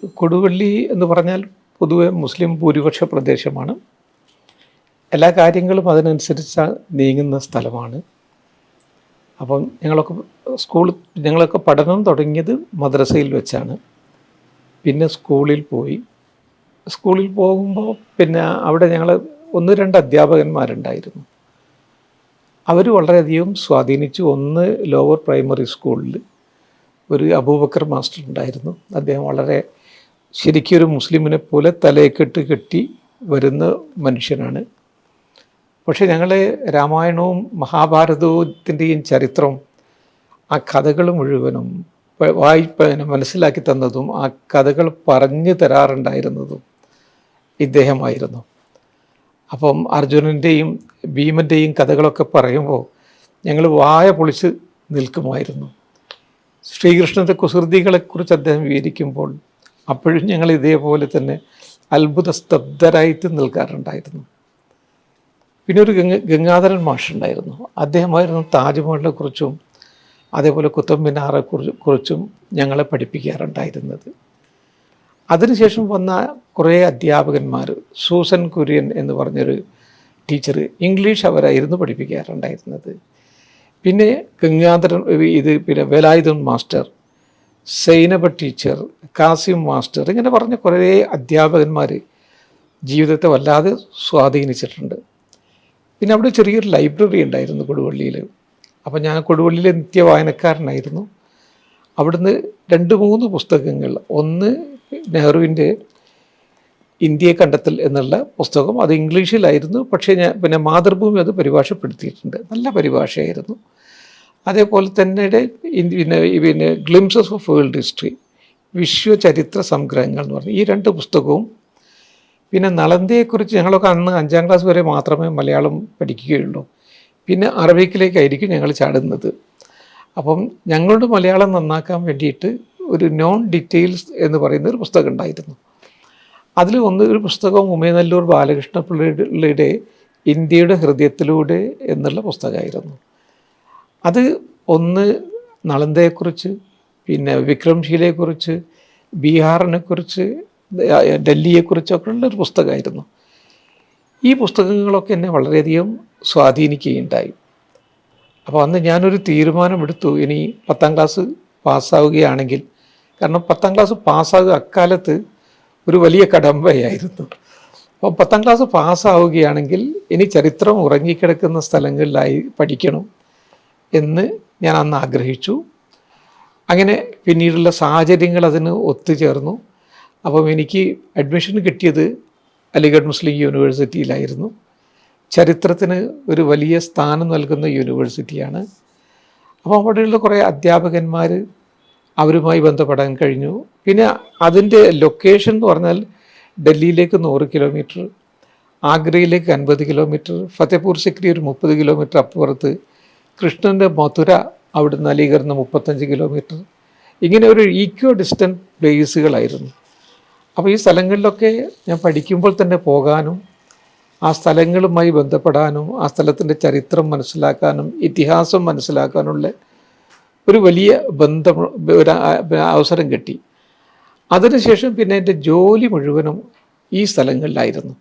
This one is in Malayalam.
കൊടുവള്ളി എന്ന് പറഞ്ഞാൽ പൊതുവെ മുസ്ലിം ഭൂരിപക്ഷ പ്രദേശമാണ്. എല്ലാ കാര്യങ്ങളും അതിനനുസരിച്ച് നീങ്ങുന്ന സ്ഥലമാണ്. അപ്പം ഞങ്ങളൊക്കെ പഠനം തുടങ്ങിയത് മദ്രസയിൽ വെച്ചാണ്. പിന്നെ സ്കൂളിൽ പോയി. സ്കൂളിൽ പോകുമ്പോൾ പിന്നെ അവിടെ ഞങ്ങൾ 1-2 അധ്യാപകന്മാരുണ്ടായിരുന്നു. അവർ വളരെയധികം സ്വാധീനിച്ചു. ഒന്ന് ലോവർ പ്രൈമറി സ്കൂളിൽ ഒരു അബൂബക്കർ മാസ്റ്റർ ഉണ്ടായിരുന്നു. അദ്ദേഹം വളരെ ശരിക്കൊരു മുസ്ലിമിനെ പോലെ തലയെക്കെട്ട് കെട്ടി വരുന്ന മനുഷ്യനാണ്. പക്ഷേ ഞങ്ങളെ രാമായണവും മഹാഭാരതത്തിൻ്റെയും ചരിത്രം ആ കഥകൾ മുഴുവനും മനസ്സിലാക്കി തന്നതും ആ കഥകൾ പറഞ്ഞു തരാറുണ്ടായിരുന്നതും ഇദ്ദേഹമായിരുന്നു. അപ്പം അർജുനൻ്റെയും ഭീമൻ്റെയും കഥകളൊക്കെ പറയുമ്പോൾ ഞങ്ങൾ വായ പൊളിച്ച് നിൽക്കുമായിരുന്നു. ശ്രീകൃഷ്ണൻ്റെ കുസൃതികളെക്കുറിച്ച് അദ്ദേഹം വിവരിക്കുമ്പോൾ അപ്പോഴും ഞങ്ങൾ ഇതേപോലെ തന്നെ അത്ഭുത സ്തബ്ധരായിട്ട് നിൽക്കാറുണ്ടായിരുന്നു. പിന്നെ ഒരു ഗംഗാധരൻ മാഷുണ്ടായിരുന്നു. അദ്ദേഹമായിരുന്നു താജ്മഹലിനെ കുറിച്ചും അതേപോലെ കുത്തബ് മിനാറെ കുറിച്ചും ഞങ്ങളെ പഠിപ്പിക്കാറുണ്ടായിരുന്നത്. അതിനുശേഷം വന്ന കുറേ അധ്യാപകന്മാർ, സൂസൻ കുര്യൻ എന്ന് പറഞ്ഞൊരു ടീച്ചർ, ഇംഗ്ലീഷ് അവരായിരുന്നു പഠിപ്പിക്കാറുണ്ടായിരുന്നത്. പിന്നെ ഗംഗാധരൻ പിന്നെ Velayudhan master, Sainaba teacher, Kasim master, ഇങ്ങനെ പറഞ്ഞ കുറേ അധ്യാപകന്മാർ ജീവിതത്തെ വല്ലാതെ സ്വാധീനിച്ചിട്ടുണ്ട്. പിന്നെ അവിടെ ചെറിയൊരു ലൈബ്രറി ഉണ്ടായിരുന്നു കൊടുവള്ളിയിൽ. അപ്പോൾ ഞാൻ കൊടുവള്ളിയിലെ നിത്യ വായനക്കാരനായിരുന്നു. അവിടുന്ന് 2-3 പുസ്തകങ്ങൾ, ഒന്ന് നെഹ്റുവിൻ്റെ ഇന്ത്യയെ കണ്ടെത്തൽ എന്നുള്ള പുസ്തകം, അത് ഇംഗ്ലീഷിലായിരുന്നു. പക്ഷേ പിന്നെ മാതൃഭൂമി അത് പരിഭാഷപ്പെടുത്തിയിട്ടുണ്ട്. നല്ല പരിഭാഷയായിരുന്നു. അതേപോലെ തന്നെ പിന്നെ ഗ്ലിംസസ് ഓഫ് വേൾഡ് ഹിസ്റ്ററി, വിശ്വചരിത്ര സംഗ്രഹങ്ങൾ എന്ന് പറഞ്ഞ് ഈ 2 പുസ്തകവും, പിന്നെ നളന്ദയെക്കുറിച്ച് ഞങ്ങളൊക്കെ അന്ന് 5ാം ക്ലാസ് വരെ മാത്രമേ മലയാളം പഠിക്കുകയുള്ളൂ. പിന്നെ അറബിക്കിലേക്കായിരിക്കും ഞങ്ങൾ ചാടുന്നത്. അപ്പം ഞങ്ങളുടെ മലയാളം നന്നാക്കാൻ വേണ്ടിയിട്ട് ഒരു നോൺ ഡീറ്റെയിൽസ് എന്ന് പറയുന്ന ഒരു പുസ്തകം ഉണ്ടായിരുന്നു. അതിൽ ഒരു പുസ്തകം ഉമയനല്ലൂർ ബാലകൃഷ്ണ പിള്ളയുടെ ഇന്ത്യയുടെ ഹൃദയത്തിലൂടെ എന്നുള്ള പുസ്തകമായിരുന്നു. അത് ഒന്ന് നളന്ദയെക്കുറിച്ച്, പിന്നെ വിക്രംശീലയെക്കുറിച്ച്, ബീഹാറിനെക്കുറിച്ച്, ഡൽഹിയെക്കുറിച്ചൊക്കെ ഉള്ളൊരു പുസ്തകമായിരുന്നു. ഈ പുസ്തകങ്ങളൊക്കെ എന്നെ വളരെയധികം സ്വാധീനിക്കുകയുണ്ടായി. അപ്പോൾ അന്ന് ഞാനൊരു തീരുമാനമെടുത്തു, ഇനി 10ാം ക്ലാസ് പാസ്സാവുകയാണെങ്കിൽ, കാരണം 10ാം ക്ലാസ് പാസ്സാകുക അക്കാലത്ത് ഒരു വലിയ കടമ്പയായിരുന്നു. അപ്പോൾ 10ാം ക്ലാസ് പാസ്സാവുകയാണെങ്കിൽ ഇനി ചരിത്രം ഉറങ്ങിക്കിടക്കുന്ന സ്ഥലങ്ങളിലായി പഠിക്കണം എന്ന് ഞാൻ അന്ന് ആഗ്രഹിച്ചു. അങ്ങനെ പിന്നീടുള്ള സാഹചര്യങ്ങൾ അതിന് ഒത്തുചേർന്നു. അപ്പം എനിക്ക് അഡ്മിഷൻ കിട്ടിയത് അലിഗഡ് മുസ്ലിം യൂണിവേഴ്സിറ്റിയിലായിരുന്നു. ചരിത്രത്തിന് ഒരു വലിയ സ്ഥാനം നൽകുന്ന യൂണിവേഴ്സിറ്റിയാണ്. അപ്പോൾ അവിടെയുള്ള കുറേ അധ്യാപകന്മാർ, അവരുമായി ബന്ധപ്പെടാൻ കഴിഞ്ഞു. പിന്നെ അതിൻ്റെ ലൊക്കേഷൻ എന്ന് പറഞ്ഞാൽ ഡൽഹിയിലേക്ക് 100 കിലോമീറ്റർ, ആഗ്രയിലേക്ക് 50 കിലോമീറ്റർ, ഫത്തേപൂർ സിക്രി ഒരു 30 കിലോമീറ്റർ അപ്പുറത്ത്, കൃഷ്ണൻ്റെ മഥുര അവിടുന്ന് അലിഗറിന് 35 കിലോമീറ്റർ, ഇങ്ങനെ ഒരു ഈക്വോ ഡിസ്റ്റൻറ്റ് പ്ലേസുകളായിരുന്നു. അപ്പോൾ ഈ സ്ഥലങ്ങളിലൊക്കെ ഞാൻ പഠിക്കുമ്പോൾ തന്നെ പോകാനും ആ സ്ഥലങ്ങളുമായി ബന്ധപ്പെടാനും ആ സ്ഥലത്തിൻ്റെ ചരിത്രം മനസ്സിലാക്കാനും ഇതിഹാസം മനസ്സിലാക്കാനുള്ള ഒരു വലിയ അവസരം കിട്ടി. അതിനുശേഷം പിന്നെ എൻ്റെ ജോലി മുഴുവനും ഈ സ്ഥലങ്ങളിലായിരുന്നു.